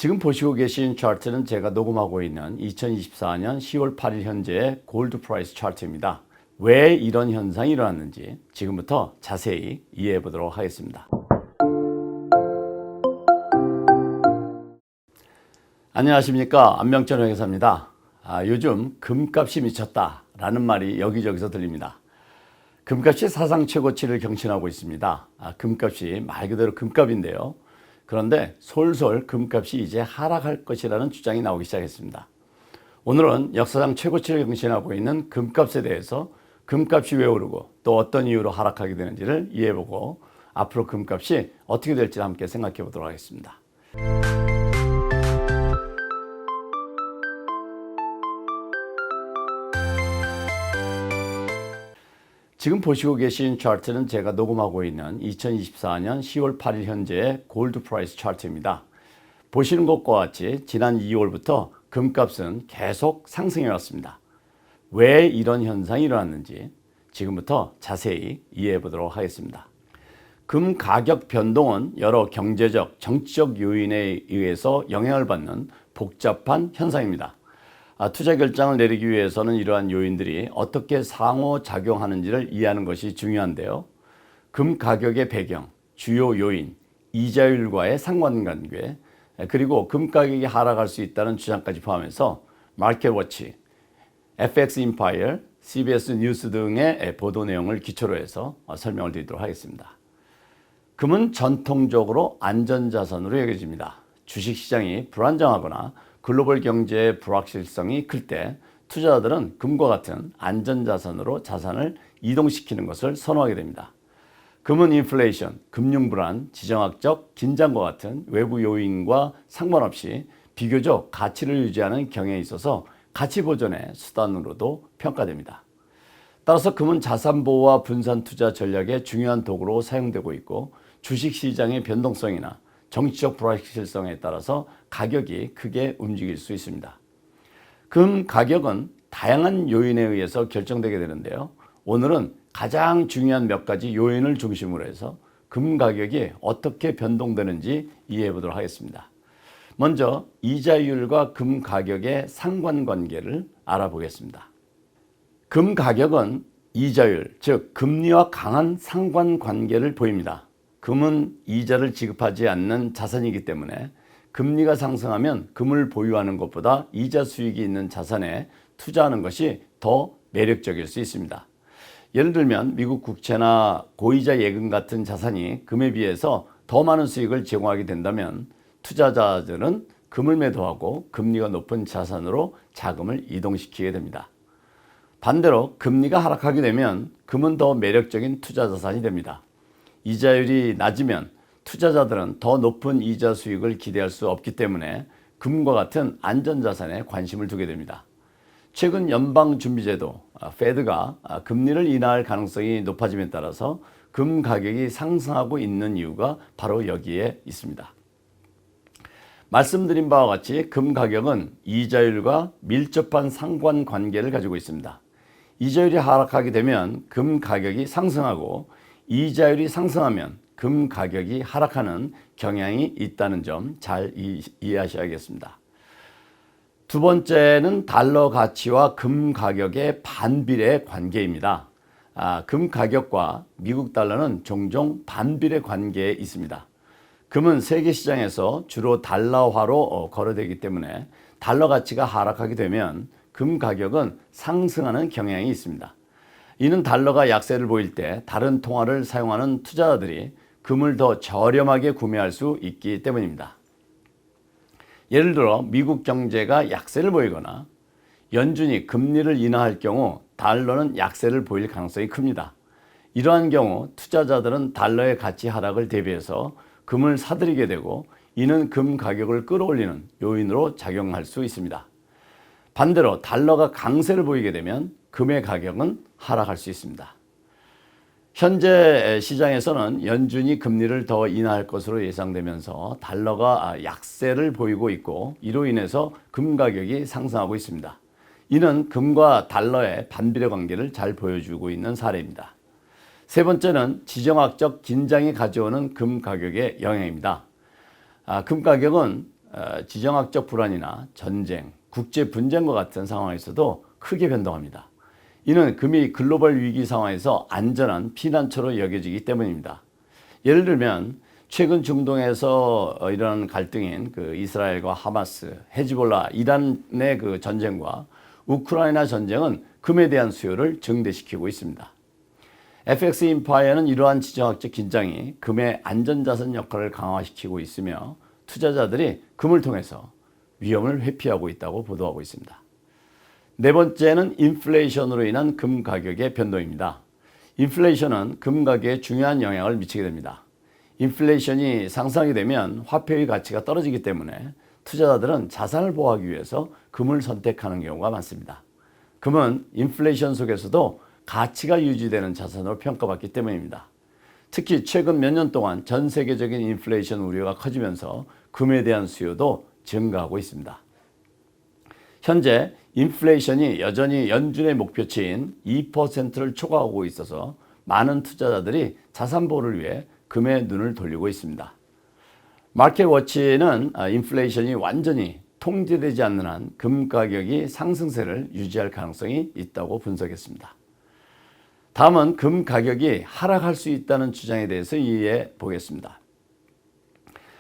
지금 보시고 계신 차트는 제가 녹음하고 있는 2024년 10월 8일 현재의 골드 프라이스 차트입니다. 왜 이런 현상이 일어났는지 지금부터 자세히 이해해 보도록 하겠습니다. 안녕하십니까, 안명철 회계사입니다. 요즘 금값이 미쳤다라는 말이 여기저기서 들립니다. 금값이 사상 최고치를 경신하고 있습니다. 금값이 말 그대로 금값인데요. 그런데 솔솔 금값이 이제 하락할 것이라는 주장이 나오기 시작했습니다. 오늘은 역사상 최고치를 경신하고 있는 금값에 대해서 금값이 왜 오르고 또 어떤 이유로 하락하게 되는지를 이해해보고 앞으로 금값이 어떻게 될지 함께 생각해 보도록 하겠습니다. 지금 보시고 계신 차트는 제가 녹음하고 있는 2024년 10월 8일 현재의 골드 프라이스 차트입니다. 보시는 것과 같이 지난 2월부터 금값은 계속 상승해 왔습니다. 왜 이런 현상이 일어났는지 지금부터 자세히 이해해 보도록 하겠습니다. 금 가격 변동은 여러 경제적, 정치적 요인에 의해서 영향을 받는 복잡한 현상입니다. 투자 결정을 내리기 위해서는 이러한 요인들이 어떻게 상호작용하는지를 이해하는 것이 중요한데요. 금 가격의 배경, 주요 요인, 이자율과의 상관관계, 그리고 금 가격이 하락할 수 있다는 주장까지 포함해서 마켓워치, FX 인파이어, CBS 뉴스 등의 보도 내용을 기초로 해서 설명을 드리도록 하겠습니다. 금은 전통적으로 안전자산으로 여겨집니다. 주식시장이 불안정하거나 글로벌 경제의 불확실성이 클 때 투자자들은 금과 같은 안전자산으로 자산을 이동시키는 것을 선호하게 됩니다. 금은 인플레이션, 금융불안, 지정학적 긴장과 같은 외부 요인과 상관없이 비교적 가치를 유지하는 경향에 있어서 가치 보존의 수단으로도 평가됩니다. 따라서 금은 자산 보호와 분산 투자 전략의 중요한 도구로 사용되고 있고 주식시장의 변동성이나 정치적 불확실성에 따라서 가격이 크게 움직일 수 있습니다. 금 가격은 다양한 요인에 의해서 결정되게 되는데요. 오늘은 가장 중요한 몇 가지 요인을 중심으로 해서 금 가격이 어떻게 변동되는지 이해해 보도록 하겠습니다. 먼저 이자율과 금 가격의 상관관계를 알아보겠습니다. 금 가격은 이자율, 즉 금리와 강한 상관관계를 보입니다. 금은 이자를 지급하지 않는 자산이기 때문에 금리가 상승하면 금을 보유하는 것보다 이자 수익이 있는 자산에 투자하는 것이 더 매력적일 수 있습니다. 예를 들면 미국 국채나 고이자 예금 같은 자산이 금에 비해서 더 많은 수익을 제공하게 된다면 투자자들은 금을 매도하고 금리가 높은 자산으로 자금을 이동시키게 됩니다. 반대로 금리가 하락하게 되면 금은 더 매력적인 투자 자산이 됩니다. 이자율이 낮으면 투자자들은 더 높은 이자 수익을 기대할 수 없기 때문에 금과 같은 안전자산에 관심을 두게 됩니다. 최근 연방준비제도 페드가 금리를 인하할 가능성이 높아짐에 따라서 금 가격이 상승하고 있는 이유가 바로 여기에 있습니다. 말씀드린 바와 같이 금 가격은 이자율과 밀접한 상관관계를 가지고 있습니다. 이자율이 하락하게 되면 금 가격이 상승하고 이자율이 상승하면 금 가격이 하락하는 경향이 있다는 점 잘 이해하셔야겠습니다. 두 번째는 달러 가치와 금 가격의 반비례 관계입니다. 금 가격과 미국 달러는 종종 반비례 관계에 있습니다. 금은 세계 시장에서 주로 달러화로 거래되기 때문에 달러 가치가 하락하게 되면 금 가격은 상승하는 경향이 있습니다. 이는 달러가 약세를 보일 때 다른 통화를 사용하는 투자자들이 금을 더 저렴하게 구매할 수 있기 때문입니다. 예를 들어 미국 경제가 약세를 보이거나 연준이 금리를 인하할 경우 달러는 약세를 보일 가능성이 큽니다. 이러한 경우 투자자들은 달러의 가치 하락을 대비해서 금을 사들이게 되고 이는 금 가격을 끌어올리는 요인으로 작용할 수 있습니다. 반대로 달러가 강세를 보이게 되면 금의 가격은 하락할 수 있습니다. 현재 시장에서는 연준이 금리를 더 인하할 것으로 예상되면서 달러가 약세를 보이고 있고 이로 인해서 금 가격이 상승하고 있습니다. 이는 금과 달러의 반비례 관계를 잘 보여주고 있는 사례입니다. 세 번째는 지정학적 긴장이 가져오는 금 가격의 영향입니다. 금 가격은 지정학적 불안이나 전쟁, 국제 분쟁과 같은 상황에서도 크게 변동합니다. 이는 금이 글로벌 위기 상황에서 안전한 피난처로 여겨지기 때문입니다. 예를 들면 최근 중동에서 이런 갈등인 이스라엘과 하마스, 헤즈볼라, 이란의 전쟁과 우크라이나 전쟁은 금에 대한 수요를 증대시키고 있습니다. FX 인파이어는 이러한 지정학적 긴장이 금의 안전자산 역할을 강화시키고 있으며 투자자들이 금을 통해서 위험을 회피하고 있다고 보도하고 있습니다. 네 번째는 인플레이션으로 인한 금 가격의 변동입니다. 인플레이션은 금 가격에 중요한 영향을 미치게 됩니다. 인플레이션이 상승하게 되면 화폐의 가치가 떨어지기 때문에 투자자들은 자산을 보호하기 위해서 금을 선택하는 경우가 많습니다. 금은 인플레이션 속에서도 가치가 유지되는 자산으로 평가받기 때문입니다. 특히 최근 몇 년 동안 전 세계적인 인플레이션 우려가 커지면서 금에 대한 수요도 증가하고 있습니다. 현재 인플레이션이 여전히 연준의 목표치인 2%를 초과하고 있어서 많은 투자자들이 자산 보호를 위해 금에 눈을 돌리고 있습니다. 마켓워치는 인플레이션이 완전히 통제되지 않는 한 금 가격이 상승세를 유지할 가능성이 있다고 분석했습니다. 다음은 금 가격이 하락할 수 있다는 주장에 대해서 이해해 보겠습니다.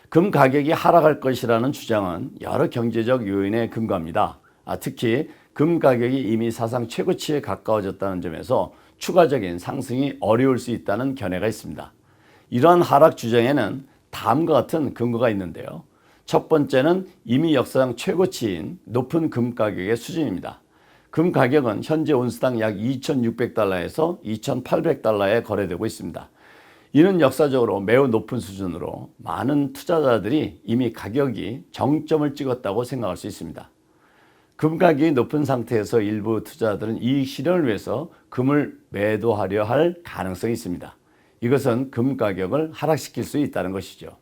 금 가격이 하락할 것이라는 주장은 여러 경제적 요인에 근거합니다. 특히 금 가격이 이미 사상 최고치에 가까워졌다는 점에서 추가적인 상승이 어려울 수 있다는 견해가 있습니다. 이러한 하락 주장에는 다음과 같은 근거가 있는데요. 첫 번째는 이미 역사상 최고치인 높은 금 가격의 수준입니다. 금 가격은 현재 온스당 약 2,600달러에서 2,800달러에 거래되고 있습니다. 이는 역사적으로 매우 높은 수준으로 많은 투자자들이 이미 가격이 정점을 찍었다고 생각할 수 있습니다. 금 가격이 높은 상태에서 일부 투자자들은 이익 실현을 위해서 금을 매도하려 할 가능성이 있습니다. 이것은 금 가격을 하락시킬 수 있다는 것이죠.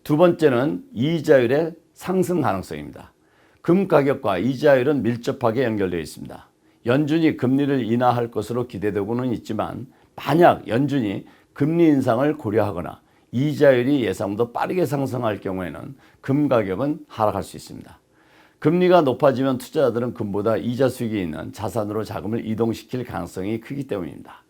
두 번째는 이자율의 상승 가능성입니다. 금 가격과 이자율은 밀접하게 연결되어 있습니다. 연준이 금리를 인하할 것으로 기대되고는 있지만 만약 연준이 금리 인상을 고려하거나 이자율이 예상보다 빠르게 상승할 경우에는 금 가격은 하락할 수 있습니다. 금리가 높아지면 투자자들은 금보다 이자 수익이 있는 자산으로 자금을 이동시킬 가능성이 크기 때문입니다.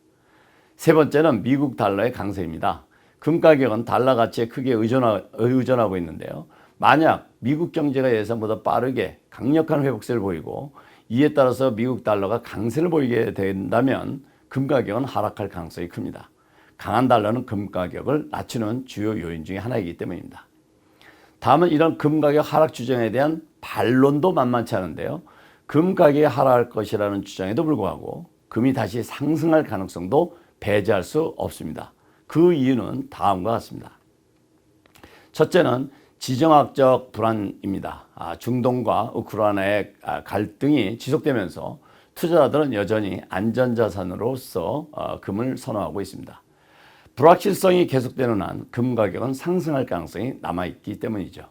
세 번째는 미국 달러의 강세입니다. 금 가격은 달러 가치에 크게 의존하고 있는데요. 만약 미국 경제가 예상보다 빠르게 강력한 회복세를 보이고 이에 따라서 미국 달러가 강세를 보이게 된다면 금 가격은 하락할 가능성이 큽니다. 강한 달러는 금 가격을 낮추는 주요 요인 중에 하나이기 때문입니다. 다음은 이런 금 가격 하락 주장에 대한 반론도 만만치 않은데요. 금 가격이 하락할 것이라는 주장에도 불구하고 금이 다시 상승할 가능성도 배제할 수 없습니다. 그 이유는 다음과 같습니다. 첫째는 지정학적 불안입니다. 중동과 우크라이나의 갈등이 지속되면서 투자자들은 여전히 안전자산으로서 금을 선호하고 있습니다. 불확실성이 계속되는 한 금 가격은 상승할 가능성이 남아있기 때문이죠.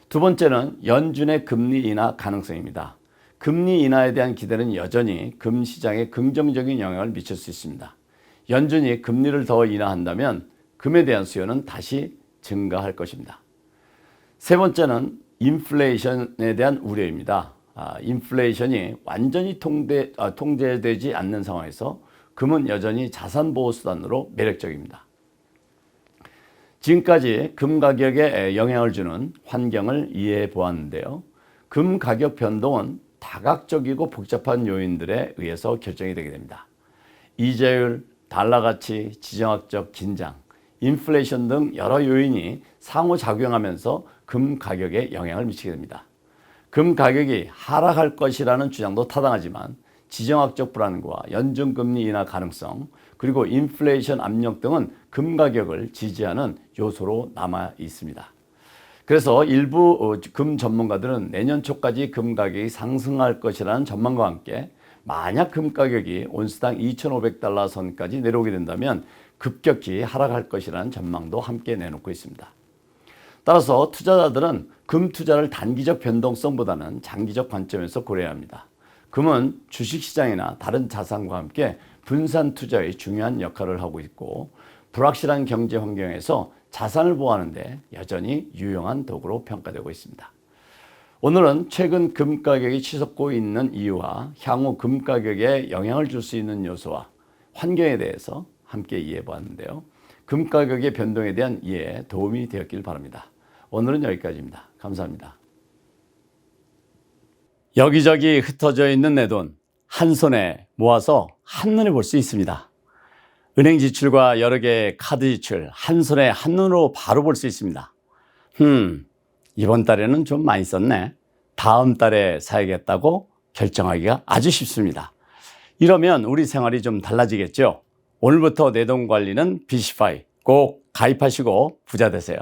두 번째는 연준의 금리 인하 가능성입니다. 금리 인하에 대한 기대는 여전히 금 시장에 긍정적인 영향을 미칠 수 있습니다. 연준이 금리를 더 인하한다면 금에 대한 수요는 다시 증가할 것입니다. 세 번째는 인플레이션에 대한 우려입니다. 인플레이션이 완전히 통제되지 않는 상황에서 금은 여전히 자산보호수단으로 매력적입니다. 지금까지 금 가격에 영향을 주는 환경을 이해해 보았는데요. 금 가격 변동은 다각적이고 복잡한 요인들에 의해서 결정이 되게 됩니다. 이자율, 달러 가치, 지정학적 긴장, 인플레이션 등 여러 요인이 상호작용하면서 금 가격에 영향을 미치게 됩니다. 금 가격이 하락할 것이라는 주장도 타당하지만 지정학적 불안과 연준금리 인하 가능성 그리고 인플레이션 압력 등은 금 가격을 지지하는 요소로 남아 있습니다. 그래서 일부 금 전문가들은 내년 초까지 금 가격이 상승할 것이라는 전망과 함께 만약 금 가격이 온스당 2,500달러 선까지 내려오게 된다면 급격히 하락할 것이라는 전망도 함께 내놓고 있습니다. 따라서 투자자들은 금 투자를 단기적 변동성보다는 장기적 관점에서 고려해야 합니다. 금은 주식시장이나 다른 자산과 함께 분산 투자의 중요한 역할을 하고 있고 불확실한 경제 환경에서 자산을 보호하는 데 여전히 유용한 도구로 평가되고 있습니다. 오늘은 최근 금 가격이 치솟고 있는 이유와 향후 금 가격에 영향을 줄 수 있는 요소와 환경에 대해서 함께 이해해 보았는데요. 금 가격의 변동에 대한 이해에 도움이 되었길 바랍니다. 오늘은 여기까지입니다. 감사합니다. 여기저기 흩어져 있는 내 돈 한 손에 모아서 한눈에 볼 수 있습니다. 은행 지출과 여러 개의 카드 지출 한손에 한눈으로 바로 볼 수 있습니다. 이번 달에는 좀 많이 썼네. 다음 달에 사야겠다고 결정하기가 아주 쉽습니다. 이러면 우리 생활이 좀 달라지겠죠? 오늘부터 내 돈 관리는 비시파이 꼭 가입하시고 부자 되세요.